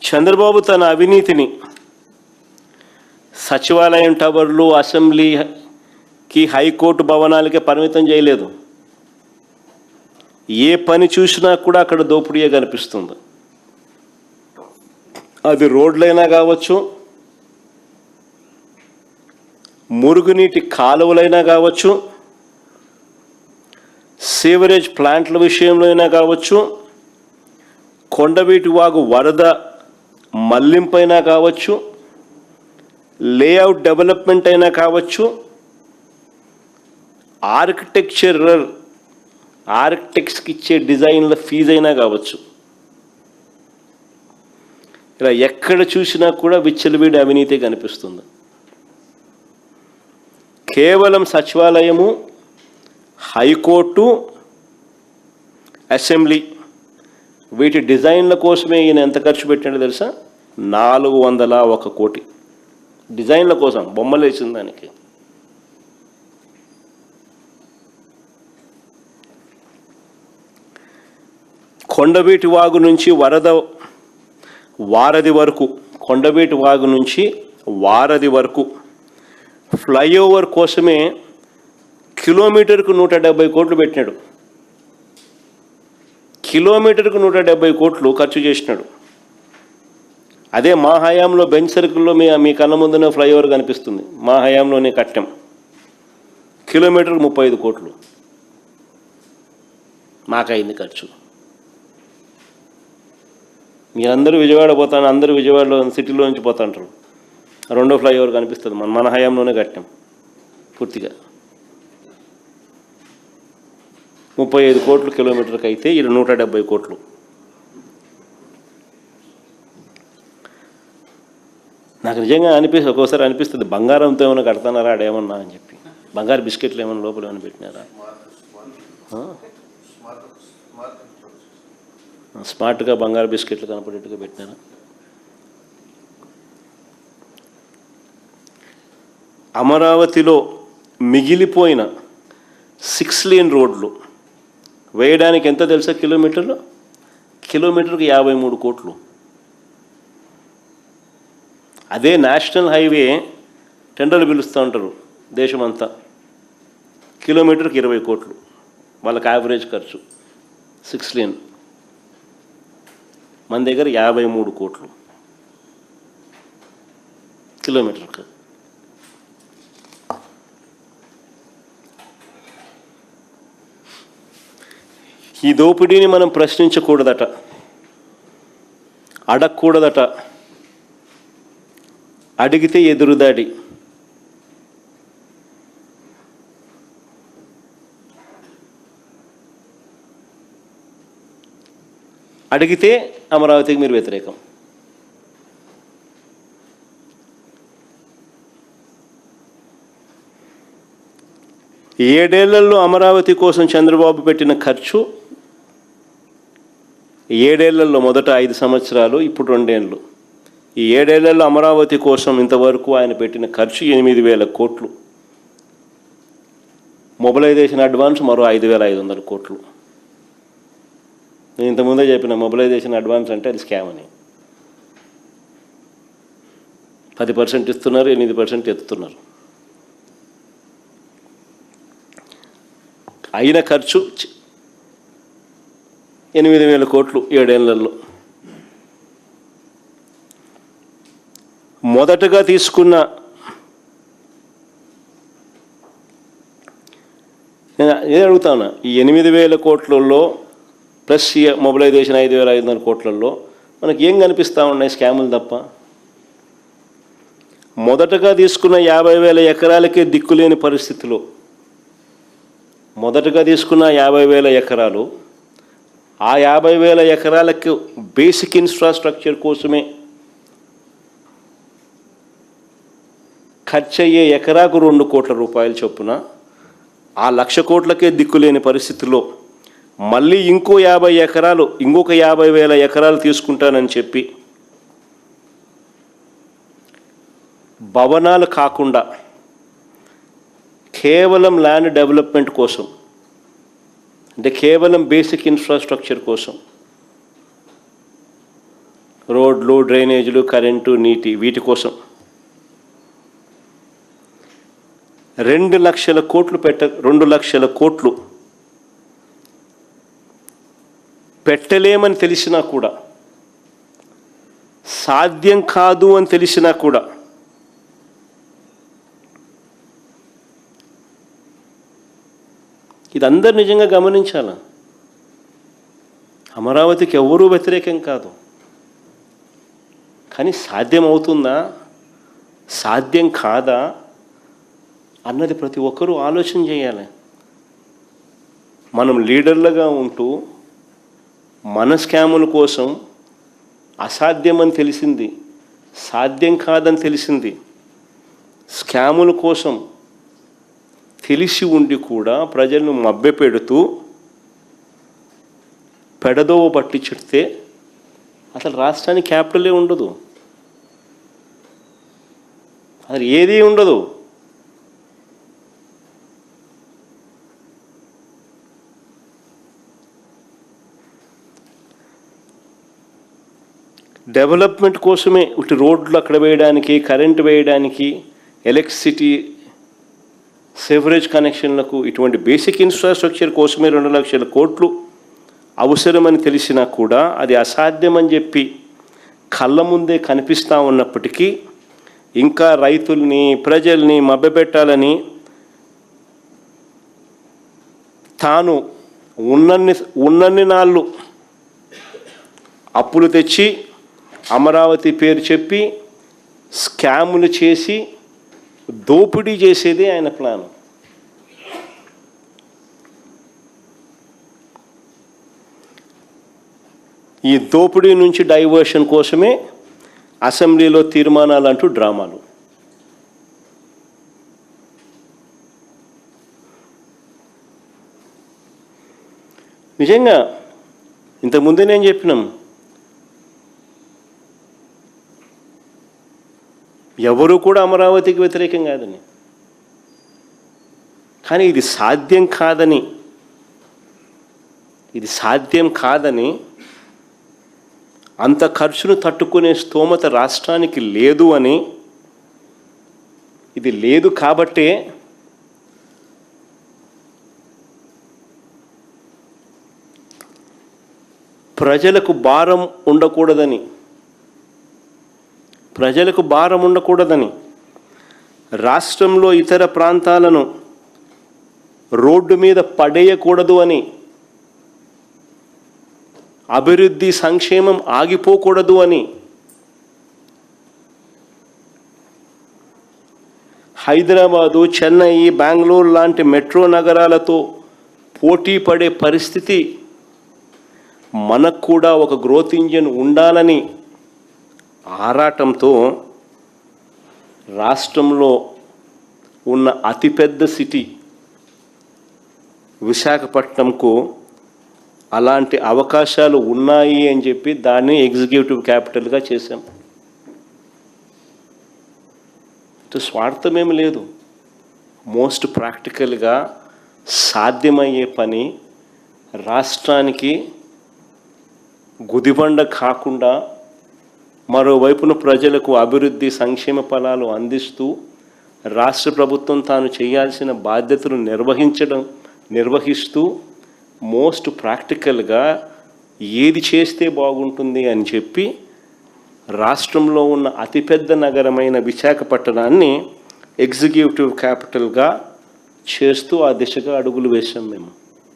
చంద్రబాబు తన అవినీతిని సచివాలయం టవర్లు, అసెంబ్లీకి, హైకోర్టు భవనాలకే పరిమితం చేయలేదు. ఏ పని చూసినా కూడా అక్కడ దోపిడీయే కనిపిస్తుంది. అది రోడ్లైనా కావచ్చు, మురుగునీటి కాలువలైనా కావచ్చు, సీవరేజ్ ప్లాంట్ల విషయంలో అయినా కావచ్చు, కొండవీటి వాగు వరద మళ్లింపైనా కావచ్చు, లేఅవుట్ డెవలప్మెంట్ అయినా కావచ్చు, ఆర్కిటెక్ట్స్కి ఇచ్చే డిజైన్ల ఫీజు అయినా కావచ్చు, ఇలా ఎక్కడ చూసినా కూడా విచ్చలవిడి అవినీతి కనిపిస్తుంది. కేవలం సచివాలయము, హైకోర్టు, అసెంబ్లీ వీటి డిజైన్ల కోసమే ఈయన ఎంత ఖర్చు పెట్టాడో తెలుసా? 401 కోటి డిజైన్ల కోసం, బొమ్మలు వేసిన దానికి. కొండవీటి వాగు నుంచి వారధి వరకు, కొండవీటి వాగు నుంచి వారధి వరకు ఫ్లైఓవర్ కోసమే కిలోమీటర్కు 170 కోట్లు పెట్టినాడు. కిలోమీటర్కు 170 కోట్లు ఖర్చు చేసినాడు. అదే మా హయాంలో బెంచ్ సర్కిల్లో మీ కళ్ళ ముందునే ఫ్లైఓవర్ కనిపిస్తుంది. మా హయాంలోనే కట్టాం. కిలోమీటర్కు 35 కోట్లు మాకైంది ఖర్చు. మీరందరూ విజయవాడ పోతాను, అందరూ విజయవాడలో సిటీలో నుంచి పోతాంటారు. రెండో ఫ్లైఓవర్ కనిపిస్తుంది. మన హయాంలోనే కట్టాం పూర్తిగా. 35 కోట్లు కిలోమీటర్కి అయితే ఇది 170 కోట్లు. నాకు నిజంగా ఒక్కోసారి అనిపిస్తుంది, బంగారంతో ఏమైనా కడతానారా ఆడేమన్నా అని చెప్పి. బంగారు బిస్కెట్లు ఏమైనా లోపల ఏమైనా పెట్టినారా? స్మార్ట్గా బంగారు బిస్కెట్లు కనపడేట్టుగా పెట్టినారా? అమరావతిలో మిగిలిపోయిన 6 లేన్ రోడ్లు వేయడానికి ఎంత తెలుసా? కిలోమీటర్కు 53 కోట్లు. అదే నేషనల్ హైవే టెండర్లు పిలుస్తూ ఉంటారు దేశమంతా, కిలోమీటర్కి 20 కోట్లు వాళ్ళకి యావరేజ్ ఖర్చు. 6 లేన్ మన దగ్గర 53 కోట్లు కిలోమీటర్కి. ఈ దోపిడీని మనం ప్రశ్నించకూడదట, అడగకూడదట. అడిగితే ఎదురుదాడి. అడిగితే అమరావతికి మీరు వ్యతిరేకం. ఏడేళ్లలో అమరావతి కోసం చంద్రబాబు పెట్టిన ఖర్చు, 7 ఏళ్లలో మొదట 5 సంవత్సరాలు, ఇప్పుడు 2 ఏళ్ళు. ఈ 7 ఏళ్లలో అమరావతి కోసం ఇంతవరకు ఆయన పెట్టిన ఖర్చు 8,000 కోట్లు. మొబిలైజేషన్ అడ్వాన్స్ మరో 5,500 కోట్లు. నేను ఇంతకుముందే చెప్పిన మొబిలైజేషన్ అడ్వాన్స్ అంటే అది స్కామ్ అని. 10% ఇస్తున్నారు, 8% ఎత్తుతున్నారు. అయిన ఖర్చు 8,000 కోట్లు 7 ఏళ్లలో. మొదటగా తీసుకున్న నేను అడుగుతాను, ఈ 8,000 కోట్లలో ప్లస్ మొబిలైజేషన్ 5,500 కోట్లలో మనకి ఏం కనిపిస్తూ ఉన్నాయి? స్కాములు తప్ప. మొదటగా తీసుకున్న 50,000 ఎకరాలకే దిక్కులేని పరిస్థితిలో, మొదటగా తీసుకున్న 50,000 ఎకరాలు, ఆ 50,000 ఎకరాలకు బేసిక్ ఇన్ఫ్రాస్ట్రక్చర్ కోసమే ఖర్చు అయ్యే ఎకరాకు 2 కోట్ల రూపాయలు చొప్పున, ఆ 1,00,000 కోట్లకే దిక్కులేని పరిస్థితిలో మళ్ళీ ఇంకొక 50,000 ఎకరాలు తీసుకుంటానని చెప్పి భవనాలు కాకుండా కేవలం ల్యాండ్ డెవలప్మెంట్ కోసం, అంటే కేవలం బేసిక్ ఇన్ఫ్రాస్ట్రక్చర్ కోసం రోడ్లు, డ్రైనేజీలు, కరెంటు, నీటి, వీటి కోసం 2 లక్షల కోట్లు 2 లక్షల కోట్లు పెట్టలేమని తెలిసినా కూడా, సాధ్యం కాదు అని తెలిసినా కూడా ఇది అందరు నిజంగా గమనించాల. అమరావతికి ఎవరూ వ్యతిరేకం కాదు, కానీ సాధ్యం అవుతుందా, సాధ్యం కాదా అన్నది ప్రతి ఒక్కరూ ఆలోచన చేయాలి. మనం లీడర్లుగా ఉంటూ మన స్కాముల కోసం అసాధ్యమని తెలిసింది, సాధ్యం కాదని తెలిసింది, స్కాముల కోసం తెలిసి ఉండి కూడా ప్రజలను మభ్యపెడుతూ పెడదోవ పట్టించితే అసలు రాష్ట్రానికి క్యాపిటలే ఉండదు, అసలు ఏదీ ఉండదు. డెవలప్మెంట్ కోసమే ఇటు రోడ్లు అక్కడ వేయడానికి, కరెంటు వేయడానికి, ఎలక్ట్రిసిటీ, సెవరేజ్ కనెక్షన్లకు, ఇటువంటి బేసిక్ ఇన్ఫ్రాస్ట్రక్చర్ కోసమే 2 లక్షల కోట్లు అవసరమని తెలిసినా కూడా అది అసాధ్యమని చెప్పి కళ్ళ ముందే కనిపిస్తూ ఉన్నప్పటికీ ఇంకా రైతుల్ని, ప్రజల్ని మభ్యపెట్టాలని తాను ఉన్నన్ని నాళ్ళు అప్పులు తెచ్చి అమరావతి పేరు చెప్పి స్కాములు చేసి దోపిడీ చేసేది ఆయన ప్లాన్. ఈ దోపిడీ నుంచి డైవర్షన్ కోసమే అసెంబ్లీలో తీర్మానాలు అంటూ డ్రామాలు. నిజంగా ఇంతకుముందే నేను చెప్పినాం, ఎవరు కూడా అమరావతికి వ్యతిరేకం కాదని, కానీ ఇది సాధ్యం కాదని అంత ఖర్చును తట్టుకునే స్తోమత రాష్ట్రానికి లేదు అని, ఇది లేదు కాబట్టే ప్రజలకు భారం ఉండకూడదని రాష్ట్రంలో ఇతర ప్రాంతాలను రోడ్డు మీద పడేయకూడదు అని, అభివృద్ధి సంక్షేమం ఆగిపోకూడదు అని హైదరాబాదు, చెన్నై, బెంగళూరు లాంటి మెట్రో నగరాలతో పోటీ పడే పరిస్థితి మనకు కూడా ఒక గ్రోత్ ఇంజిన్ ఉండాలని ఆరాటంతో రాష్ట్రంలో ఉన్న అతిపెద్ద సిటీ విశాఖపట్నంకు అలాంటి అవకాశాలు ఉన్నాయి అని చెప్పి దాన్ని ఎగ్జిక్యూటివ్ క్యాపిటల్గా చేశాం. స్వార్థమేమి లేదు, మోస్ట్ ప్రాక్టికల్గా సాధ్యమయ్యే పని, రాష్ట్రానికి గుదిబండ కాకుండా మరోవైపున ప్రజలకు అభివృద్ధి సంక్షేమ ఫలాలు అందిస్తూ రాష్ట్ర ప్రభుత్వం తాను చేయాల్సిన బాధ్యతలు నిర్వహిస్తూ మోస్ట్ ప్రాక్టికల్గా ఏది చేస్తే బాగుంటుంది అని చెప్పి రాష్ట్రంలో ఉన్న అతిపెద్ద నగరమైన విశాఖపట్నాన్ని ఎగ్జిక్యూటివ్ క్యాపిటల్గా చేస్తూ ఆ దిశగా అడుగులు వేశాం మేము.